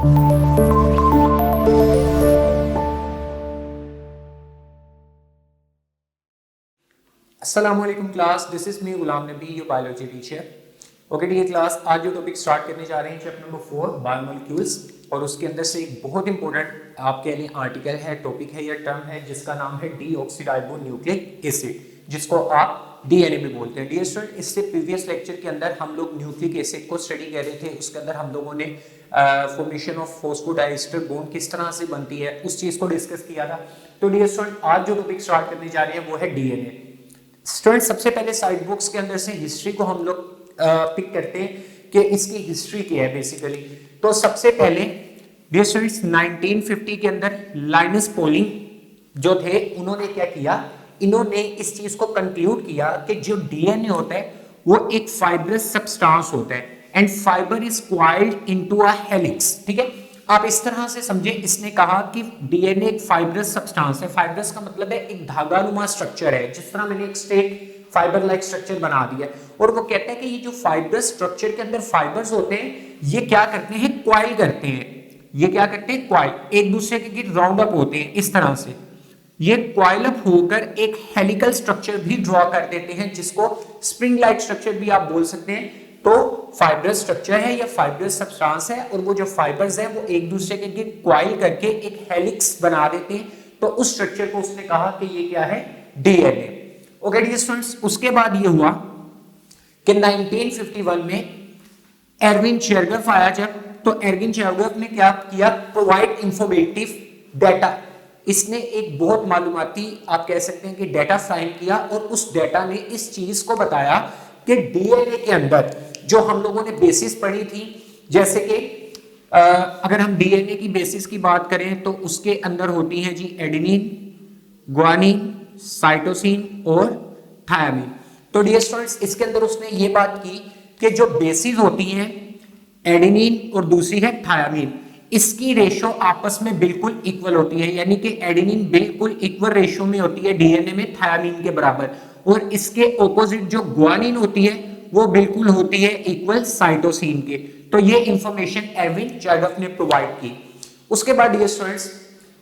अस्सलामुअलैकुम class, this is me Ghulam Nabi, your biology teacher. Okay D class, आज जो topic start करने जा रहे हैं चैप्टर नंबर 4 बायोमोलिक्यूल्स, और उसके अंदर से एक बहुत इंपॉर्टेंट आपके लिए आर्टिकल है, टॉपिक है या टर्म है जिसका नाम है डीऑक्सीराइबोन्यूक्लिक एसिड, जिसको आप डीएनए भी बोलते हैं। डियर स्टूडेंट, इससे प्रीवियस लेक्चर के अंदर हम लोग न्यूक्लिक एसिड को स्टडी कर रहे थे। उसके अंदर हम लोगों ने फॉर्मेशन ऑफ फॉस्फोडाइएस्टर बॉन्ड किस तरह से बनती है उस चीज को डिस्कस किया था। तो डियर स्टूडेंट, आज जो टॉपिक स्टार्ट करने जा रहे हैं वो है डीएनए। स्टूडेंट, सबसे पहले साइड बुक्स के अंदर से हिस्ट्री को हम लोग पिक करते हैं कि इसकी हिस्ट्री क्या है बेसिकली। तो सबसे पहले डियर स्टूडेंट्स 1950 के अंदर लाइनस पॉलिंग जो थे, उन्होंने क्या किया, इन्होंने इस चीज को कंक्लूड किया कि जो डीएनए होता है वो एक फाइब्रस सब्सटेंस होता है and fibre is coiled into a helix. ठीक है, आप इस तरह से समझे, इसने कहा कि डीएनए एक फाइब्रस सब्सटेंस है। फाइब्रस का मतलब है एक धागानुमा स्ट्रक्चर है, जिस तरह मैंने एक स्ट्रेट फाइबर लाइक स्ट्रक्चर बना दिया। और वो कहते हैं कि ये जो फाइब्रस स्ट्रक्चर के अंदर फाइबर्स होते हैं, ये क्या करते हैं, क्वाइल करते हैं। ये क्या करते हैं, क्वाइल, एक दूसरे के राउंड अप होते हैं इस तरह से। ये क्वाइल अप होकर एक हेलिकल स्ट्रक्चर भी ड्रॉ कर देते हैं, जिसको स्प्रिंग लाइक स्ट्रक्चर भी आप बोल सकते हैं। तो फाइब्रस स्ट्रक्चर है या फाइब्रस सब्सटेंस है, और वो जो फाइबर्स है वो एक दूसरे के क्वाइल करके एक हेलिक्स बना देते हैं। तो उस स्ट्रक्चर को उसने कहा कि ये क्या है, डीएनए। ओके डियर स्टूडेंट्स, उसके बाद ये हुआ कि 1951 में एरविन चेरगफ आया जब, तो एरविन चेरगफ ने क्या किया, प्रोवाइड इंफॉर्मेटिव डाटा। इसने एक बहुत मालूमाती, आप कह सकते हैं कि डाटा फाइंड किया, और उस डाटा ने इस चीज को बताया कि डीएनए के अंदर जो हम लोगों ने बेसिस पढ़ी थी, जैसे कि अगर हम डीएनए की बेसिस की बात करें तो उसके अंदर होती हैं जी एडेनिन, ग्वानिन, साइटोसिन और थायामीन। तो डियर स्टूडेंट्स, इसके अंदर उसने ये बात की कि जो बेसिस होती हैं एडेनिन और दूसरी है थायामीन, इसकी रेशो आपस में बिल्कुल इक्वल होती है, यानी कि एडेनिन बिल्कुल इक्वल रेशो में होती है डीएनए में थायामीन के बराबर, और इसके ऑपोजिट जो ग्वानिन होती है वो बिल्कुल होती है इक्वल साइटोसिन के। तो ये इंफॉर्मेशन एरविन चेरगफ ने प्रोवाइड की। उसके बाद डियर स्टूडेंट्स,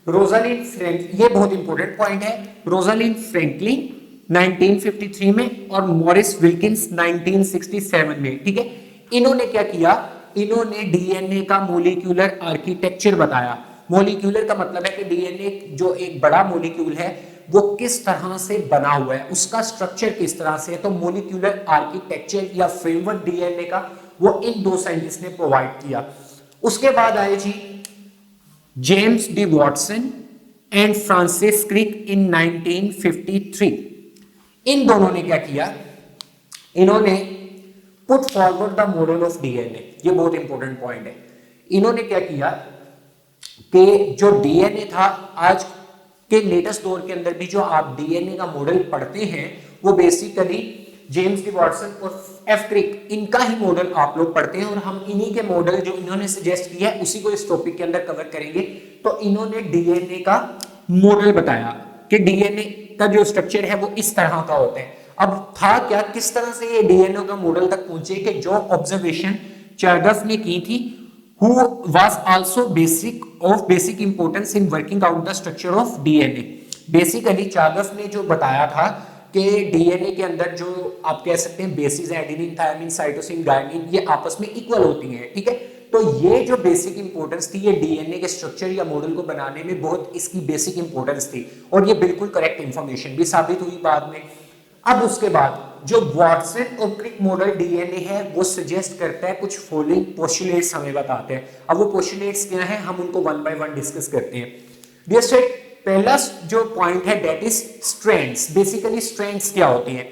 रोजालिंड फ्रैंकलिन, ये बहुत इंपॉर्टेंट पॉइंट है, रोजालिंड फ्रैंकलिन 1953 में और मॉरिस विल्किंस 1967 में। ठीक है, इन्होंने क्या किया, इन्होंने डीएनए का मॉलिक्यूलर आर्किटेक्चर बताया। मॉलिक्यूलर का मतलब है कि डीएनए जो एक बड़ा मॉलिक्यूल है वो किस तरह से बना हुआ है, उसका स्ट्रक्चर किस तरह से है। तो मॉलिक्यूलर आर्किटेक्चर या फ्रेमवर्क डीएनए का वो इन दो साइंटिस्ट ने प्रोवाइड किया। उसके बाद आए जी James D Watson and Francis Crick in 1953। इन दोनों ने क्या किया, इन्होंने put forward the model of DNA. ये बहुत इंपॉर्टेंट पॉइंट है। इन्होंने क्या किया कि जो डीएनए था, आज के लेटेस्ट दौर के अंदर भी जो आप डीएनए का मॉडल पढ़ते हैं वो बेसिकली जेम्स डी वॉटसन और एफ क्रिक, इनका ही मॉडल आप लोग पढ़ते हैं, और हम इन्हीं के मॉडल जो इन्होंने सजेस्ट किया है उसी को इस टॉपिक के अंदर कवर करेंगे। तो इन्होंने डीएनए का मॉडल बताया कि डीएनए का जो स्ट्रक्चर है वो इस तरह का होता है। अब था क्या, किस तरह से ये डीएनए का मॉडल तक पहुंचे, कि जो ऑब्जर्वेशन चेरगफ ने की थी, who was also of basic importance in working out the structure of DNA। Basically Chargaff ने जो बताया था कि डीएनए के अंदर जो आप कह सकते हैं बेसिस एडेनिन, थायमिन, साइटोसिन, गायनिन, ये आपस में इक्वल होती हैं। ठीक है, तो ये जो बेसिक इंपॉर्टेंस थी, ये डीएनए के स्ट्रक्चर या मॉडल को बनाने में बहुत इसकी बेसिक इंपॉर्टेंस थी, और ये बिल्कुल करेक्ट इंफॉर्मेशन भी साबित हुई बाद में। अब उसके बाद जो वॉटसन और क्रिक मॉडल डीएनए है वो सजेस्ट करता है कुछ फॉलोइंग पोस्टुलेट्स, हमें बताते हैं। अब वो पोस्टुलेट्स क्या है, हम उनको वन बाय वन डिस्कस करते हैं। डियर स्टूडेंट, पहला जो पॉइंट है that is strands. Basically strands क्या होती हैं,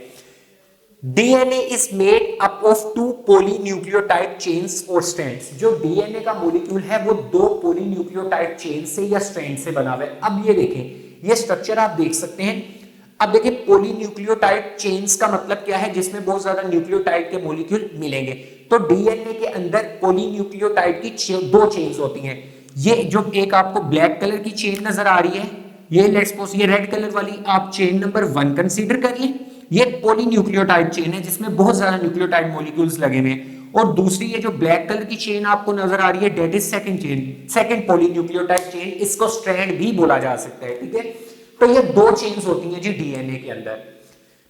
DNA is made up of two polynucleotide chains और स्ट्रैंड्स। जो डीएनए का मॉलिक्यूल है वो दो पॉलीन्यूक्लियोटाइड चेन से या स्ट्रैंड से बना हुआ है। अब ये देखें, ये स्ट्रक्चर आप देख सकते हैं। अब देखिए, पॉलीन्यूक्लियोटाइड चेन्स का मतलब क्या है, जिसमें बहुत ज्यादा न्यूक्लियोटाइड के मॉलिक्यूल मिलेंगे। तो डीएनए के अंदर पॉलीन्यूक्लियोटाइड की दो चेन्स होती हैं। ये जो एक आपको ब्लैक कलर की चेन नजर आ रही है, ये लेट्स सपोज ये रेड कलर वाली आप चेन नंबर 1 कंसीडर करिए। ये पॉलीन्यूक्लियोटाइड चेन है जिसमें बहुत ज्यादा न्यूक्लियोटाइड मॉलिक्यूल्स लगे हुए हैं। और दूसरी ये जो ब्लैक कलर की चेन आपको नजर आ रही है that is second chain, second polynucleotide chain, इसको स्ट्रैंड भी बोला जा सकता है, ठीक है। तो ये दो चेन्स होती हैं जी डीएनए के अंदर।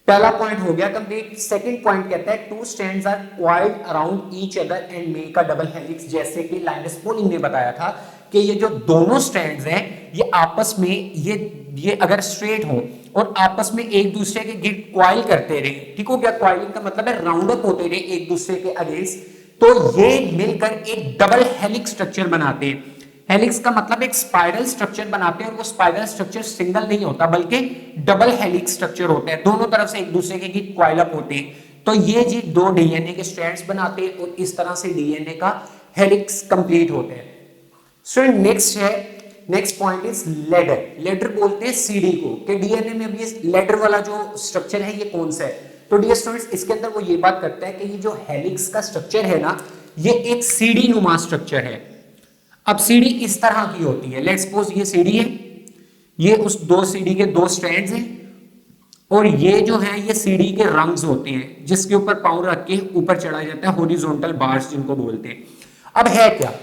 पहला पॉइंट हो गया कंप्लीट। सेकंड पॉइंट कहता है two strands are coiled around each other and make a double helix, जैसे कि लाइनस पॉलिंग ने बताया था कि ये जो दोनों स्ट्रैंड्स हैं ये आपस में ये अगर स्ट्रेट हो और आपस में एक दूसरे के गिर कॉइल करते रहे, ठीक हो गया, कॉइलिंग का मतलब है राउंड अप होते रहे एक दूसरे के अगेंस्ट, तो ये मिलकर एक डबल हेलिक्स स्ट्रक्चर बनाते हैं। हेलिक्स का मतलब एक स्पाइरल स्ट्रक्चर बनाते हैं और वो स्पाइरल स्ट्रक्चर सिंगल नहीं होता बल्कि डबल हेलिक्स स्ट्रक्चर होता है, दोनों तरफ से एक दूसरे के कॉइल अप होते हैं। तो ये जी दो डीएनए के स्ट्रैंड्स बनाते हैं और इस तरह से डीएनए का हेलिक्स कंप्लीट होते हैं। सो नेक्स्ट है, next point is ladder. Ladder बोलते हैं सीडी को, कि डीएनए में अभी लेडर वाला जो स्ट्रक्चर है ये कौन सा है। तो डियर स्टूडेंट्स इसके अंदर वो ये बात करता है कि ये जो हेलिक्स का स्ट्रक्चर है ना ये एक सीडी नुमा स्ट्रक्चर है। अब सीडी इस तरह की होती है, लेट्स सपोज ये सीडी है, ये उस दो सीडी के दो स्ट्रैंड्स हैं और ये जो है ये सीडी के रंग्स होते हैं जिसके ऊपर पाँव रख के ऊपर चढ़ा जाता है, हॉरिजॉन्टल बार्स जिनको बोलते हैं। अब है क्या,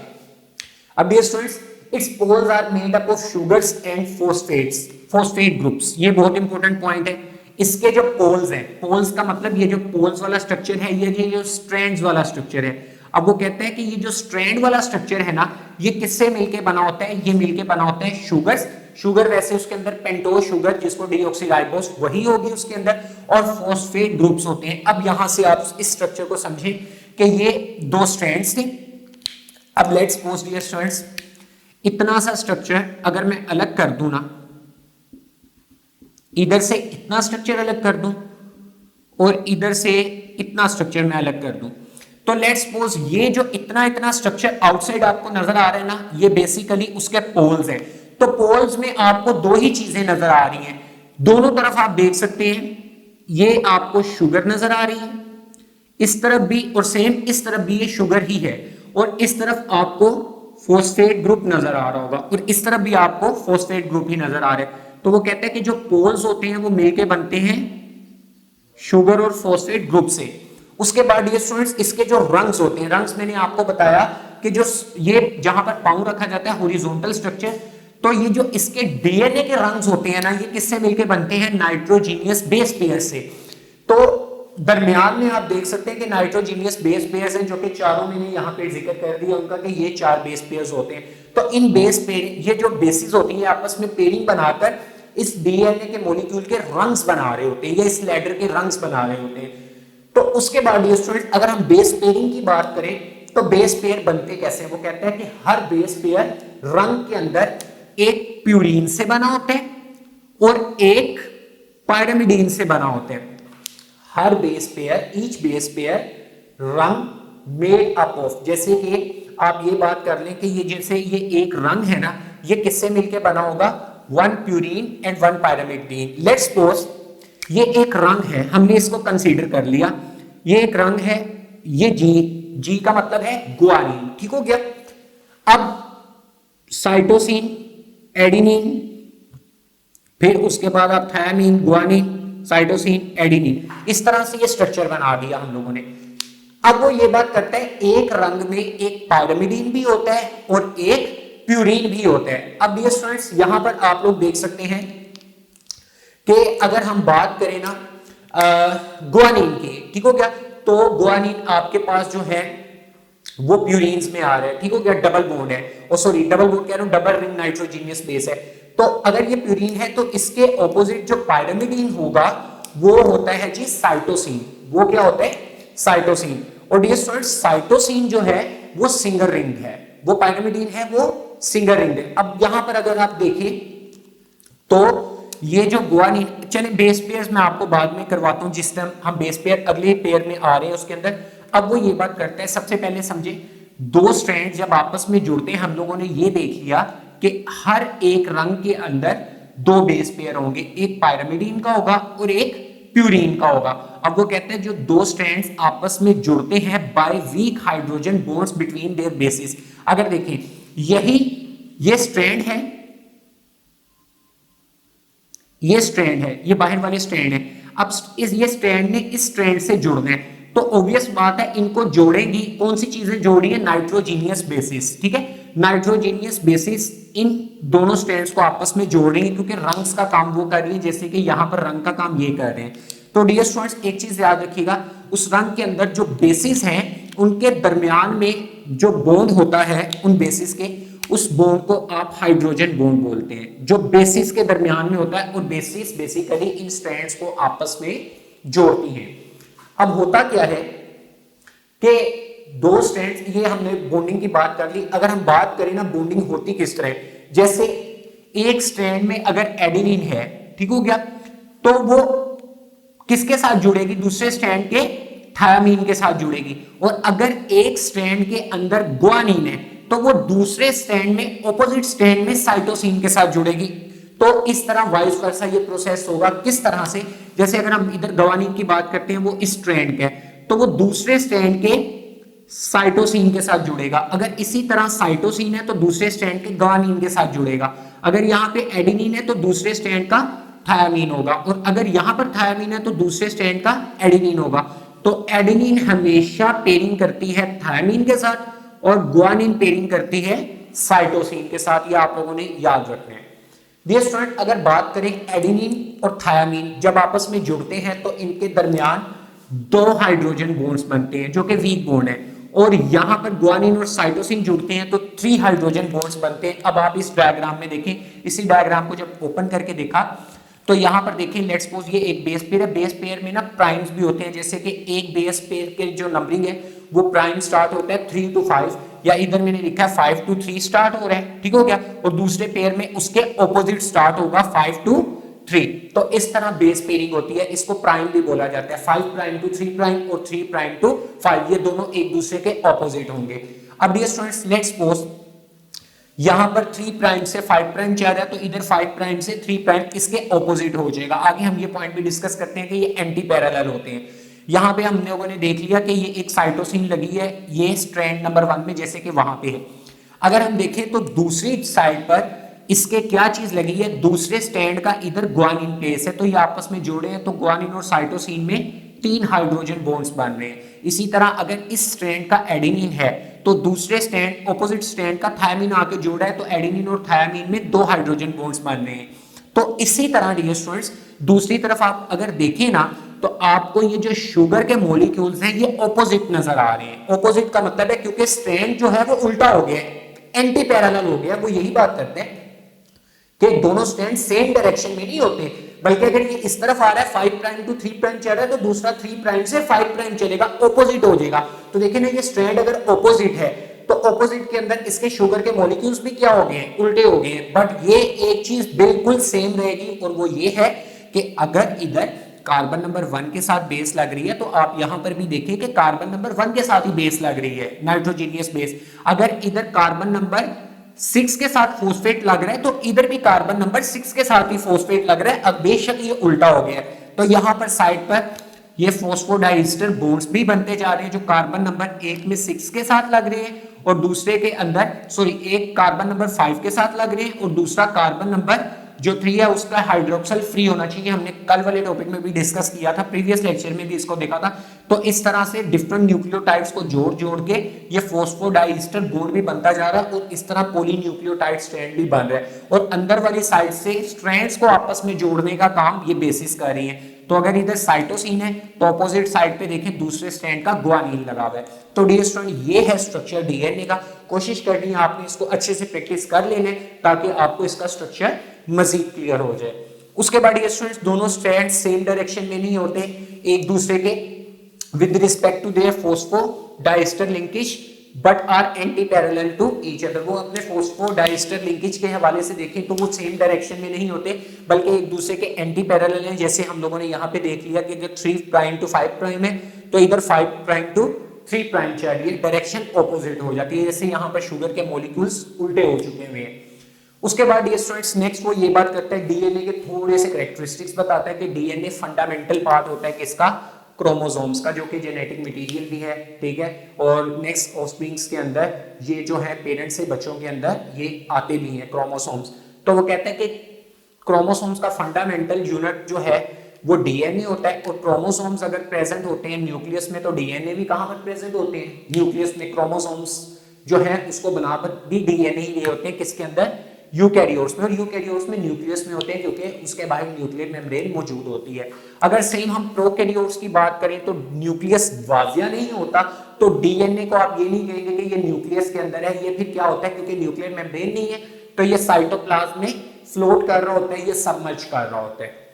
अब dear students it's poles are made up of sugars and phosphates, phosphate groups, ये बहुत इंपॉर्टेंट पॉइंट है। इसके जो पोल्स हैं, पोल्स का मतलब ये जो पोल्स वाला स्ट्रक्चर है ये जो स्ट्रैंड्स वाला स्ट्रक्चर है। अब वो कहते हैं कि ये जो स्ट्रैंड वाला स्ट्रक्चर है ना ये किससे मिलके बना होता है, ये मिलके बना होता है शुगर्स, शुगर वैसे उसके अंदर पेंटोज शुगर जिसको डीऑक्सीराइबोस वही होगी उसके अंदर, और फॉस्फेट ग्रुप्स होते हैं। अब यहां से आप इस स्ट्रक्चर को समझें कि ये दो स्ट्रैंड्स थे। अब लेट्स सपोज डियर स्टूडेंट्स इतना सा स्ट्रक्चर अगर मैं अलग कर दूं ना, इधर से इतना स्ट्रक्चर अलग कर दूं और इधर से इतना स्ट्रक्चर मैं अलग कर दूं, तो लेट्स सपोज ये जो इतना स्ट्रक्चर आउटसाइड आपको नजर आ रहा है ना ये बेसिकली उसके पोल्स हैं। तो पोल्स में आपको दो ही चीजें नजर आ रही हैं, दोनों तरफ आप देख सकते हैं, ये आपको शुगर नजर आ रही है इस तरफ भी और सेम इस तरफ भी ये शुगर ही है, और इस तरफ आपको फॉस्फेट ग्रुप नजर आ रहा होगा और इस तरफ भी आपको फॉस्फेट ग्रुप ही नजर आ रहे हैं। तो वो कहते हैं कि जो पोल्स होते हैं वो मिलके बनते हैं शुगर और फॉस्फेट ग्रुप से। उसके बाद ये स्टूडेंट्स इसके जो रंग्स होते हैं, रंग्स मैंने आपको बताया कि जो ये जहां पर पाँव रखा जाता है हॉरिजॉन्टल स्ट्रक्चर, तो ये जो इसके डीएनए के रंग्स होते हैं ना ये किससे मिलके बनते हैं, नाइट्रोजीनियस बेस पेयर से। तो दरमियान में आप देख सकते हैं कि नाइट्रोजीनियस बेस पेयर्स हैं जो कि चारों मैंने यहाँ पे जिक्र कर दिया उनका कि ये चार बेस पेयर्स होते हैं। तो इन बेस पेयर ये जो बेसिस होती है आपस में पेयरिंग बनाकर इस डीएनए के मॉलिक्यूल के रंग्स बना रहे होते हैं या इस लेडर के रंग्स बना रहे होते हैं। तो उसके बाद ये स्टूडेंट अगर हम बेस पेयरिंग की बात करें तो बेस पेयर बनते कैसे हैं, वो कहते हैं कि हर बेस पेयर रंग के अंदर एक प्यूरीन से बना होता है और एक पायरामिडीन से बना होता है। हर base pair, each base pair rung made up of, जैसे कि आप ये बात कर लें कि ये जैसे ये एक रंग है ना ये किससे मिलके बना होगा, one purine and one pyrimidine. Let's suppose ये एक रंग है, हमने इसको कंसीडर कर लिया, ये एक रंग है, ये जी का मतलब है गुआनिन, ठीक हो गया। अब साइटोसिन, एडिनिन, फिर उसके बाद आप थायामीन, गुआनिन, साइटोसिन, एडिनिन, इस तरह से ये स्ट्रक्चर बना दिया हम लोगों ने। अब वो ये बात करता है एक रंग में एक पायरामिडीन भी होता है और एक प्यूरीन भी होता है। अब ये स्टूडेंट्स यहां पर आप लोग देख सकते हैं कि अगर हम बात करें ना गुआनिन की, ठीक हो गया, तो गुआनिन आपके पास जो है वो प्यूरीन्स में आ रहा है, ठीक हो गया, डबल बॉन्ड है, और सॉरी डबल बॉन्ड कह रहा हूं, डबल रिंग नाइट्रोजीनियस बेस है। तो अगर ये प्यूरीन है तो इसके ऑपोजिट जो पायरामिडीन होगा वो होता है जी साइटोसिन। वो क्या होता है, साइटोसिन। और डियर स्टूडेंट्स साइटोसिन जो है वो सिंगल रिंग है, वो पायरामिडीन है वो सिंगल रिंग है। अब यहां पर अगर आप देखें तो ये जो गुआनिन, चले बेस पेयर्स मैं आपको बाद में करवाता हूं जिस टाइम हम बेस पेयर अगले पेयर में आ रहे हैं उसके अंदर। अब वो ये बात करता है, सबसे पहले समझे दो स्ट्रैंड जब आपस में जुड़ते हैं, हम लोगों ने ये देख लिया कि हर एक रंग के अंदर दो बेस पेयर होंगे, एक पायरामिडीन का होगा और एक प्यूरीन का होगा। अब वो कहते हैं जो दो स्ट्रैंड्स आपस में जुड़ते हैं by weak hydrogen bonds between their bases. अगर देखें यही ये स्ट्रैंड है, ये स्ट्रैंड है, ये बाहर वाले स्ट्रैंड है। अब ये स्ट्रैंड ने इस स्ट्रैंड से जुड़ना है, तो ऑब्वियस बात है इनको जोड़ेगी, कौन सी चीजें जोड़ी है, नाइट्रोजीनियस बेसिस, ठीक है, नाइट्रोजीनियस बेसिस इन दोनों स्ट्रैंड्स को आपस में जोड़ रही है, क्योंकि रंग्स का काम वो कर रही है, जैसे कि यहां पर रंग का काम ये कर रहे हैं। तो डियर स्टूडेंट्स एक चीज याद रखिएगा, उस रंग के अंदर जो बेसिस हैं उनके दरमियान में जो बॉन्ड होता है उन बेसिस के, उस बॉन्ड को आप हाइड्रोजन बॉन्ड बोलते हैं, जो बेसिस के दरमियान में होता है, और बेसिस बेसिकली इन स्ट्रैंड्स को आपस में जोड़ती हैं। अब होता क्या है कि दो स्ट्रैंड्स, ये हमने बॉन्डिंग की बात कर ली, अगर हम बात करें ना बॉन्डिंग होती किस तरह, जैसे एक स्ट्रैंड में अगर एडेनिन है, ठीक हो गया, तो वो किसके साथ जुड़ेगी, दूसरे स्ट्रैंड के थायमीन के साथ जुड़ेगी, और अगर एक स्ट्रैंड के अंदर ग्वानिन है तो वो दूसरे स्ट्रैंड में, ऑपोजिट स्ट्रैंड में साइटोसिन के साथ जुड़ेगी। तो इस तरह वाइस वर्सा ये प्रोसेस होगा, किस तरह से, जैसे अगर हम इधर ग्वानिन की बात करते हैं, वो इस स्ट्रैंड के, तो वो दूसरे स्ट्रैंड के साइटोसिन के साथ जुड़ेगा, अगर इसी तरह साइटोसिन है तो दूसरे स्ट्रैंड के ग्वानिन के साथ जुड़ेगा, अगर यहाँ पे एडेनिन है तो दूसरे स्ट्रैंड का थायमीन होगा, और अगर यहां पर थायमीन है तो दूसरे स्ट्रैंड का एडेनिन होगा। तो एडेनिन हमेशा पेयरिंग करती है थायमीन के साथ, और ग्वानिन पेयरिंग करती है साइटोसिन के साथ, ये आप लोगों ने याद रखना है। डियर स्टूडेंट अगर बात करें एडेनिन और थायमीन जब आपस में जुड़ते हैं तो इनके दरमियान दो हाइड्रोजन बॉन्ड्स बनते हैं जो कि वीक बॉन्ड है, और यहां पर ग्वानिन और साइटोसिन जुड़ते हैं तो 3 हाइड्रोजन बॉन्ड्स बनते हैं। अब आप इस डायग्राम में देखें, इसी डायग्राम को जब ओपन करके देखा तो यहां पर देखें, लेट्स सपोज ये एक बेस पेयर है, बेस पेयर में ना प्राइम्स भी होते हैं, जैसे कि एक बेस पेयर के जो नंबरिंग है वो प्राइम स्टार्ट होता है 3 to 5, या इधर मैंने लिखा है 5 to 3 स्टार्ट हो रहा है, ठीक हो गया, और दूसरे पेयर में उसके ऑपोजिट स्टार्ट होगा 5 to 3। तो इस तरह बेस पेयरिंग होती है, इसको प्राइम भी बोला जाता है, 5 प्राइम to 3 प्राइम और 3 प्राइम to 5, ये दोनों एक दूसरे के ऑपोजिट होंगे। अब डियर स्टूडेंट्स लेट्स सपोज यहां पर 3 प्राइम से 5 प्राइम जा रहा है, तो इधर 5 प्राइम से 3 प्राइम इसके ऑपोजिट हो जाएगा। आगे हम ये पॉइंट भी डिस्कस करते हैं कि ये एंटी पैरेलल होते हैं। यहां पे हम लोगों ने देख लिया कि ये एक साइटोसिन लगी है, ये स्ट्रैंड नंबर 1 में, जैसे कि वहां पे है। अगर हम देखें तो दूसरी साइड पर इसके क्या चीज लगी है, दूसरे स्ट्रैंड का इधर ग्वानिन प्लेस है, तो ये आपस में जोड़े हैं, तो ग्वानिन और साइटोसिन में 3 हाइड्रोजन बॉन्ड्स बन रहे हैं। इसी तरह अगर इस स्ट्रैंड का एडेनिन है तो दूसरे स्ट्रैंड, ऑपोजिट स्ट्रैंड का थायमीन आके जोड़ा है, तो एडेनिन और थायमीन में 2 हाइड्रोजन बॉन्ड्स बन रहे हैं। तो इसी तरह डियर स्टूडेंट्स दूसरी तरफ आप अगर देखें ना तो आपको ये जो शुगर के मॉलिक्यूल्स हैं ये ऑपोजिट नजर आ रहे हैं। ऑपोजिट का मतलब है क्योंकि स्ट्रैंड जो है वो उल्टा हो गया है, एंटी पैरेलल हो गया, वो यही बात करते हैं कि दोनों स्ट्रैंड सेम डायरेक्शन में नहीं होते, बल्कि अगर ये इस तरफ आ रहा है 5 प्राइम to 3 प्राइम चल रहा है, तो दूसरा 3 प्राइम से 5 प्राइम चलेगा, ऑपोजिट हो जाएगा। तो देखिए ना ये स्ट्रैंड अगर ऑपोजिट है तो ऑपोजिट के अंदर इसके शुगर के मॉलिक्यूल्स भी क्या हो गए हैं, उल्टे हो गए हैं, बट ये एक चीज बिल्कुल सेम रहेगी, और वो ये है कि अगर इधर कार्बन नंबर 1 के साथ बेस लग रही है तो आप यहां पर भी देखिए कि कार्बन नंबर 1 के साथ ही बेस लग रही है, नाइट्रोजीनियस बेस। अगर इधर कार्बन नंबर 6 के साथ फोस्फेट लग रहा है तो इधर भी कार्बन नंबर 6 के साथ ही फोस्फेट लग रहा है, अब बेशक ये उल्टा हो गया है। तो यहां पर साइड पर ये फोस्फोडाइस्टर बॉन्ड्स भी बनते जा रहे हैं जो कार्बन नंबर 1 में 6 के साथ लग रहे हैं, और दूसरे के अंदर एक कार्बन नंबर 5 के साथ लग रहे हैं, और दूसरा कार्बन नंबर जो 3 है उसका हाइड्रोक्सल फ्री होना चाहिए। हमने कल वाले टॉपिक में भी डिस्कस किया था, प्रीवियस लेक्चर में भी इसको देखा था। तो इस तरह से डिफरेंट न्यूक्लियोटाइड्स को जोड़ जोड़ के ये फोस्फोडाइस्टर बॉन्ड भी बनता जा रहा है, और इस तरह पॉलीन्यूक्लियोटाइड स्ट्रैंड भी बन रहा है, और अंदर वाली साइड से स्ट्रैंड्स को आपस में जोड़ने का काम ये बेसिस कर रही है। तो अगर इधर साइटोसिन है तो ऑपोजिट साइड पे देखें दूसरे स्ट्रैंड का ग्वानिन लगा हुआ है। तो डियर स्टूडेंट ये है स्ट्रक्चर डीएनए का। कोशिश करनी है आपने इसको अच्छे से प्रैक्टिस कर लेने ताकि आपको इसका स्ट्रक्चर मजीद क्लियर हो जाए। उसके बाद डियर स्टूडेंट्स दोनों स्ट्रैंड सेम डायरेक्शन में नहीं होते, एक दूसरे के with respect to their phosphodiester linkage but are anti parallel to each other. वो अपने फोस्फोडाइस्टर लिंकेज के हवाले से देखें तो वो सेम डायरेक्शन में नहीं होते बल्कि एक दूसरे के एंटी पैरेलल हैं। जैसे हम लोगों ने यहाँ पे देख लिया कि अगर 3 प्राइम टू 5 प्राइम है तो इधर 5 प्राइम टू 3 प्राइम चाहिए, डायरेक्शन ऑपोजिट हो जाती है, जैसे यहाँ पर शुगर के मॉलिक्यूल्स उल्टे हो चुके हुए हैं। उसके बाद डियर स्टूडेंट्स नेक्स्ट वो ये बात करता है डीएनए के थोड़े से कैरेक्टरिस्टिक्स बताता है कि डीएनए फंडामेंटल पार्ट होता है किसका, क्रोमोसोम्स का, जो कि जेनेटिक मटेरियल भी है, ठीक है। और नेक्स्ट ऑफस्प्रिंग्स के अंदर ये जो है पेरेंट्स से बच्चों के अंदर ये आते भी हैं क्रोमोसोम्स। तो वो कहते हैं कि क्रोमोसोम्स का फंडामेंटल यूनिट जो है वो डीएनए होता है, और क्रोमोसोम्स अगर प्रेजेंट होते हैं न्यूक्लियस में तो डीएनए भी कहां पर प्रेजेंट होते हैं, न्यूक्लियस में। क्रोमोसोम्स जो है उसको बनाकर भी डीएनए ही लिए होते हैं, किसके अंदर, यूकैरियोट्स में, और यूकैरियोट्स में न्यूक्लियस में होते हैं क्योंकि उसके बाहर न्यूक्लियर मेम्ब्रेन मौजूद होती है। अगर सेम हम प्रोकैरियोट्स की बात करें तो न्यूक्लियस वाजिया नहीं होता, तो डीएनए को आप ये नहीं कहेंगे कि ये न्यूक्लियस के अंदर है, ये फिर क्या होता है, क्योंकि न्यूक्लियर मेम्ब्रेन नहीं है तो ये साइटोप्लाज्म में फ्लोट कर रहा होता है, ये सबमर्ज कर रहा होता है।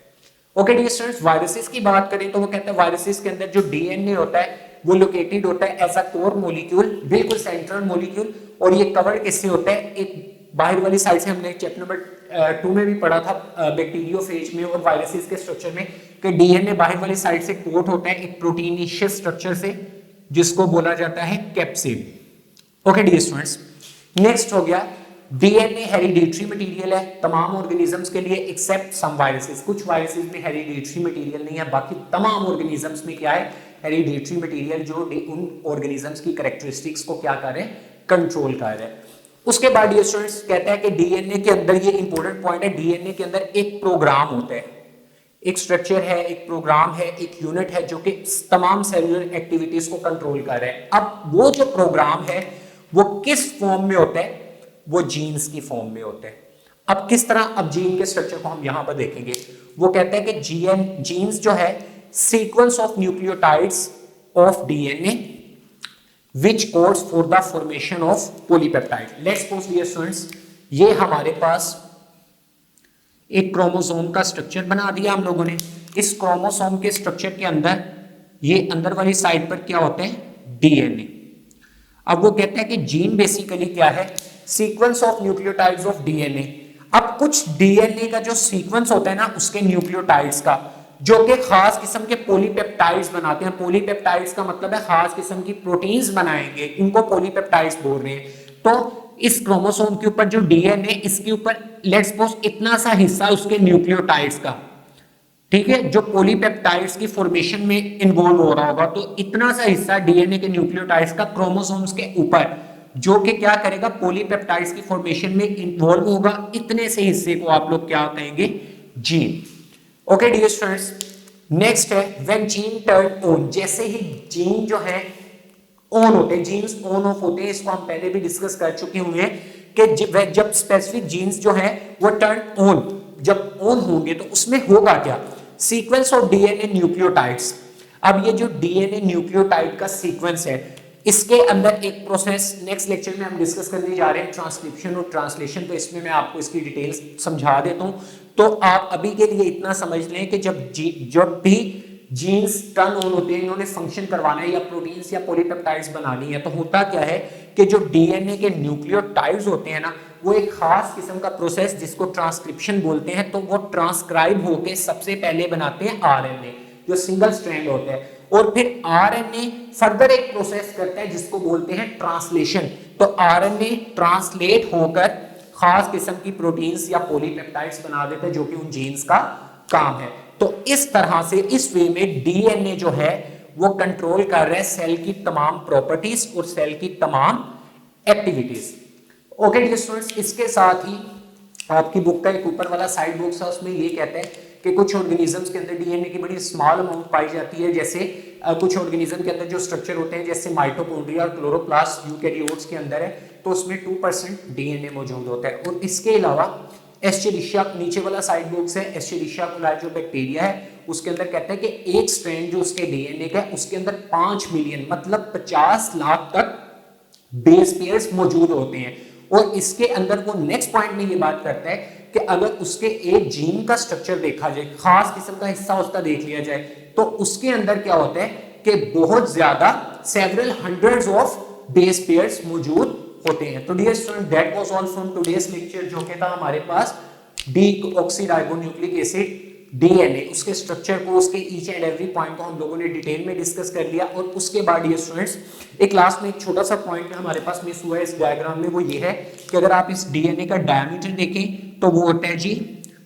ओके डियर स्टूडेंट्स, वायरसेस की बात करें तो वो कहते हैं वायरसेस के अंदर जो डीएनए होता है वो लोकेटेड होता है एज अ कोर मॉलिक्यूल, बिल्कुल सेंट्रल मॉलिक्यूल, और ये कवर्ड किससे होता है, एक बाहर वाली साइड से, हमने चैप्टर नंबर 2 में भी पढ़ा था बैक्टीरियोफेज में और वायरसेस के स्ट्रक्चर में कि डीएनए बाहर वाली साइड से कोट होता है एक प्रोटीनिशियस स्ट्रक्चर से जिसको बोला जाता है capsid. Okay dear students, next हो गया डीएनए हेरिडिटरी मटेरियल है तमाम ऑर्गेनिजम्स के लिए एक्सेप्ट सम वायरसेस। कुछ वायरसेस में हेरिडिटरी मटेरियल नहीं है, बाकी तमाम ऑर्गेनिजम्स में क्या है, हेरिडिटरी मटेरियल, जो उन ऑर्गेनिजम्स की कैरेक्टरिस्टिक्स को क्या कर रहे हैं, कंट्रोल कर रहे हैं। उसके बाद ये स्टूडेंट्स कहता है कि डीएनए के अंदर, ये इंपॉर्टेंट पॉइंट है, डीएनए के अंदर एक प्रोग्राम होता है, एक स्ट्रक्चर है, एक प्रोग्राम है, एक यूनिट है जो कि तमाम सेलुलर एक्टिविटीज को कंट्रोल कर रहा है। अब वो जो प्रोग्राम है वो किस फॉर्म में होता है, वो जीन्स की फॉर्म में होते हैं। अब किस तरह, अब जीन के स्ट्रक्चर को हम यहां पर देखेंगे। वो कहते हैं कि जीन्स जो है sequence of nucleotides of DNA which codes for the formation of polypeptide. Let's suppose dear students, ये हमारे पास एक क्रोमोसोम का स्ट्रक्चर बना दिया हम लोगों ने। इस क्रोमोसोम के स्ट्रक्चर के अंदर ये अंदर वाली साइड पर क्या होते हैं, डीएनए। अब वो कहते हैं कि जीन बेसिकली क्या है, sequence of nucleotides of DNA. अब कुछ डीएनए का जो सीक्वेंस होता है ना उसके न्यूक्लियोटाइड्स का, जो कि खास किस्म के पॉलीपेप्टाइड्स बनाते हैं। पॉलीपेप्टाइड्स का मतलब है खास किस्म की प्रोटीन्स बनाएंगे, इनको पॉलीपेप्टाइड्स बोल रहे हैं। तो इस क्रोमोसोम के ऊपर जो डीएनए, इसके ऊपर लेट्स सपोज इतना सा हिस्सा उसके न्यूक्लियोटाइड्स का, ठीक है, जो पॉलीपेप्टाइड्स की फॉर्मेशन में इन्वॉल्व हो रहा होगा, तो इतना सा हिस्सा डीएनए के न्यूक्लियोटाइड्स का क्रोमोसोम्स के ऊपर, जो कि क्या करेगा, पॉलीपेप्टाइड्स की फॉर्मेशन में इन्वॉल्व होगा। इतने से हिस्से को आप लोग क्या कहेंगे, gene. Okay dear students, next है व्हेन जीन टर्न ऑन। जैसे ही जीन जो है ऑन होते हैं, जीन्स ऑन ऑफ होते हैं, इसको हम पहले भी डिस्कस कर चुके हुए हैं कि जब स्पेसिफिक जीन्स जो है वो टर्न ऑन, जब ऑन होंगे तो उसमें होगा क्या, सीक्वेंस ऑफ डीएनए न्यूक्लियोटाइड्स। अब ये जो डीएनए न्यूक्लियोटाइड का सीक्वेंस है, इसके अंदर एक प्रोसेस नेक्स्ट लेक्चर में हम डिस्कस करने जा रहे हैं, ट्रांसक्रिप्शन और ट्रांसलेशन। तो इसमें मैं आपको इसकी डिटेल्स समझा देता हूं। तो आप अभी के लिए इतना समझ लें कि जब भी जीन्स टर्न ऑन होते हैं, इन्होंने फंक्शन करवाना है या प्रोटीन्स या पॉलीपेप्टाइड्स बनानी है, तो होता क्या है कि जो डीएनए के न्यूक्लियोटाइड्स होते हैं ना, वो एक खास किस्म का प्रोसेस जिसको ट्रांसक्रिप्शन बोलते हैं, तो वो ट्रांसक्राइब होके सबसे पहले बनाते हैं आरएनए, जो सिंगल स्ट्रैंड होता है, और फिर आरएनए फर्दर एक प्रोसेस करता है जिसको बोलते हैं ट्रांसलेशन। तो आरएनए ट्रांसलेट होकर खास किस्म की प्रोटीन्स या पॉलीपेप्टाइड्स बना देते हैं, जो कि उन जीन्स का काम है। तो इस तरह से, इस वे में डीएनए जो है वो कंट्रोल कर रहा है सेल की तमाम प्रॉपर्टीज और सेल की तमाम एक्टिविटीज। ओके डियर स्टूडेंट्स, इसके साथ ही आपकी बुक का एक ऊपर वाला साइड बॉक्स है, उसमें ये कहते हैं कि कुछ ऑर्गेनिजम्स के अंदर डीएनए की बड़ी स्मॉल अमाउंट पाई जाती है। जैसे कुछ ऑर्गेनिज्म के अंदर जो स्ट्रक्चर होते हैं, जैसे माइटोकॉन्ड्रिया और क्लोरोप्लास्ट यूकैरियोट्स के अंदर है, तो उसमें 2% डीएनए मौजूद होता है। और इसके अलावा एस्चेरिशिया, नीचे वाला साइड बॉक्स है, एस्चेरिशिया कोलाई जो बैक्टीरिया है, उसके अंदर कहते हैं कि एक स्ट्रैंड जो उसके डीएनए का है, उसके अंदर 5 मिलियन मतलब 50 लाख तक बेस पेयर्स मौजूद होते हैं। और इसके अंदर वो नेक्स्ट पॉइंट में ये बात करता है कि अगर उसके एक जीन का स्ट्रक्चर देखा जाए, खास किस्म का हिस्सा उसका देख लिया जाए, तो उसके अंदर क्या होता है कि बहुत ज्यादा several hundreds of base pairs मौजूद होते हैं। तो dear student, that was all from today's lecture, जो कि था हमारे पास डीऑक्सीराइबोन्यूक्लिक एसिड डीएनए, उसके स्ट्रक्चर को, उसके ईच एंड एवरी पॉइंट को हम लोगों ने डिटेल में डिस्कस कर लिया। और उसके बाद डियर स्टूडेंट्स, एक लास्ट में एक छोटा सा पॉइंट हमारे पास मिस हुआ है इस डायग्राम में, वो ये है कि अगर आप इस डीएनए का डायमीटर देखें तो वो होता है जी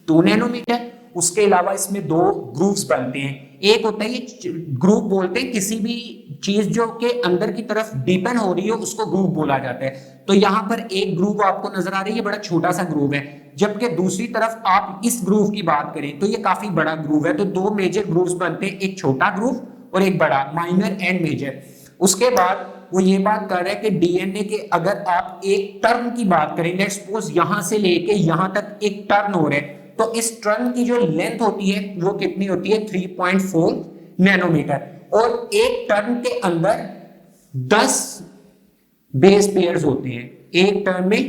2 नैनोमीटर। उसके अलावा इसमें 2 ग्रूव्स बनते हैं, एक होता है ये ग्रुप बोलते हैं, किसी भी चीज जो के अंदर की तरफ डीपन हो रही है उसको ग्रुप बोला जाता है। तो यहां पर एक ग्रुप आपको नजर आ रही है, बड़ा छोटा सा ग्रुप है, जबकि दूसरी तरफ आप इस ग्रुप की बात करें तो ये काफी बड़ा ग्रुप है। तो दो मेजर ग्रुप्स बनते हैं, एक छोटा ग्रुप और एक बड़ा, माइनर एंड मेजर। उसके बाद वो ये बात कर रहे हैं कि डीएनए के अगर आप एक टर्न की बात करें, लेट्स सपोज यहां से लेके यहां तक एक टर्न हो रहा है, तो इस टर्न की जो लेंथ होती है वो कितनी होती है, 3.4 नैनोमीटर। और एक टर्न के अंदर 10 बेस पेयर्स होते हैं, एक टर्न में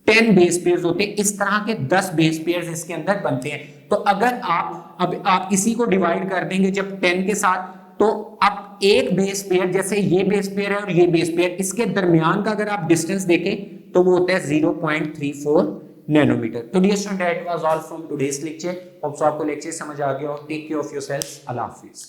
10 बेस पेयर्स होते हैं, इस तरह के 10 बेस पेयर्स इसके अंदर बनते हैं। तो अगर आप इसी को डिवाइड कर देंगे जब 10 के साथ, तो अब एक बेस पेयर, जैसे ये बेस पेयर है और ये बेस पेयर, इसके दरमियान का अगर आप डिस्टेंस देखें तो वो होता है 0.34 नैनोमीटर। तो dear student, that was all from today's lecture. Hope so आपको लेक्चर समझ आ गया हो। Take care of yourself. अल्लाह हाफिज।